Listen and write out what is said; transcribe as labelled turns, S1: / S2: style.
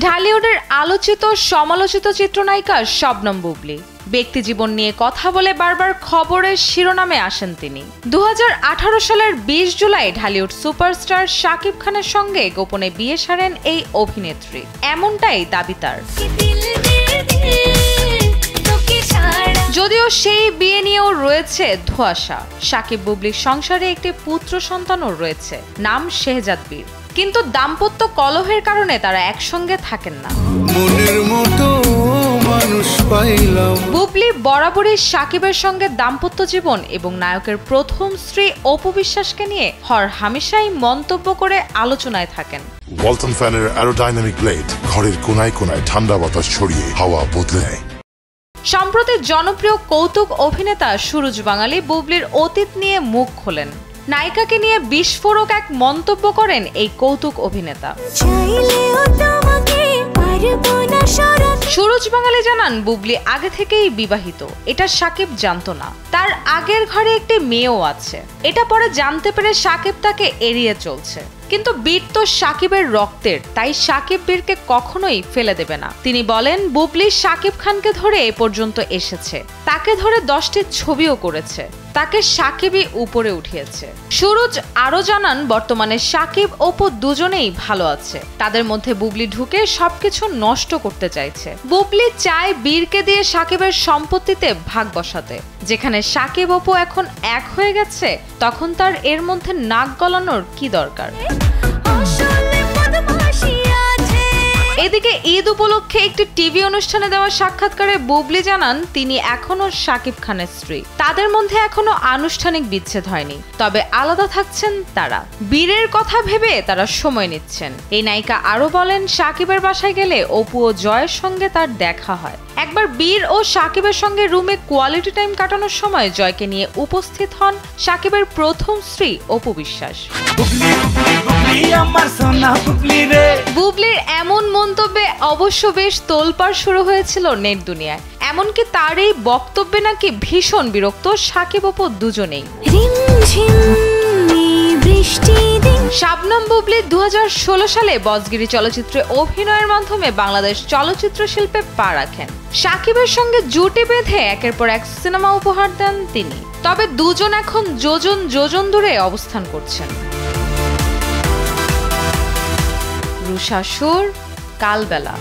S1: ঢালিউডের আলোচিত সমালোচিত চিত্রনায়িকা শবনম বুবলি ব্যক্তি জীবন নিয়ে কথা বলে বারবার খবরের শিরোনামে আসেন তিনি। 2018 সালের 20 জুলাই ঢালিউড সুপারস্টার শাকিব খানের সঙ্গে গোপনে বিয়ে সারেন এই অভিনেত্রী, এমনটাই দাবি তার। যদিও সেই বিয়ে নিয়েও রয়েছে ধোঁয়াশা। শাকিব বুবলির সংসারে একটি পুত্র সন্তানও রয়েছে, নাম শেহজাদ বীর, কিন্তু দাম্পত্য কলহের কারণে তারা একসঙ্গে থাকেন না। বুবলি বরাবরই শাকিবের সঙ্গে দাম্পত্য জীবন এবং নায়কের প্রথম স্ত্রী অপু বিশ্বাসকে নিয়ে হরহামেশাই মন্তব্য করে আলোচনায় থাকেন।
S2: ওয়ালটন ফ্যানের অ্যারোডাইনামিক ব্লেড ঘরের কোনায় কোনায় ঠান্ডা বাতাস ছড়িয়ে হাওয়া বদলে নেয়।
S1: সম্প্রতি জনপ্রিয় কৌতুক অভিনেতা সুরজ বাঙালি বুবলির অতীত নিয়ে মুখ খোলেন। নায়িকাকে নিয়ে বিস্ফোরক এক মন্তব্য করেন এই কৌতুক অভিনেতা। সুরজ বাঙালি জানান, বুবলি আগে থেকেই বিবাহিত, এটা শাকিব জানতো না। তার আগের ঘরে একটি মেয়েও আছে, এটা পরে জানতে পেরে শাকিব তাকে এড়িয়ে চলছে। কিন্তু বীর তো শাকিবের রক্তের, তাই শাকিব বীরকে কখনোই ফেলে দেবে না। তিনি বলেন, বুবলি শাকিব খানকে ধরে এ পর্যন্ত এসেছে, তাকে ধরে 10টি ছবিও করেছে, তাকে শাকিবই উপরে উঠিয়েছে। সুরজ আরো জানান, বর্তমানে শাকিব অপু দুজনেই ভালো আছে, তাদের মধ্যে বুবলি ঢুকে সবকিছু নষ্ট করতে চাইছে। বুবলি চায় বীরকে দিয়ে শাকিবের সম্পত্তিতে ভাগ বসাতে। যেখানে শাকিব অপু এখন এক হয়ে গেছে, তখন তার এর মধ্যে নাক গলানোর কি দরকার? এদিকে ঈদ উপলক্ষে একটি টিভি অনুষ্ঠানে দেওয়া সাক্ষাৎকারে বুবলি জানান, তিনি এখনো শাকিব খানের স্ত্রী, তাদের মধ্যে এখনো আনুষ্ঠানিক বিচ্ছেদ হয়নি, তবে আলাদা থাকছেন তারা। বীরের কথা ভেবে তারা সময় নিচ্ছেন। এই নায়িকা আরো বলেন, শাকিবের বাসায় গেলে অপু ও জয়ের সঙ্গে তার দেখা হয়। একবার বীর ও শাকিবের সঙ্গে রুমে কোয়ালিটি টাইম কাটানোর সময় জয়কে নিয়ে উপস্থিত হন শাকিবের প্রথম স্ত্রী অপু বিশ্বাস। বুবলির এমন মন্তব্যে অবশ্য বেশ তোলপাড় শুরু হয়েছিল নেট দুনিয়ায়। এমনকি তার এই বক্তব্যে নাকি ভীষণ বিরক্ত শাকিব অপু দুজনেই। শবনম বুবলি 2016 সালে বজগিরি চলচ্চিত্রে অভিনয়ের মাধ্যমে বাংলাদেশ চলচ্চিত্র শিল্পে পা রাখেন। শাকিবের সঙ্গে জুটি বেঁধে একের পর এক সিনেমা উপহার দেন তিনি। তবে দুজন এখন যোজন যোজন দূরে অবস্থান করছেন। রুষা সুর, কালবেলা।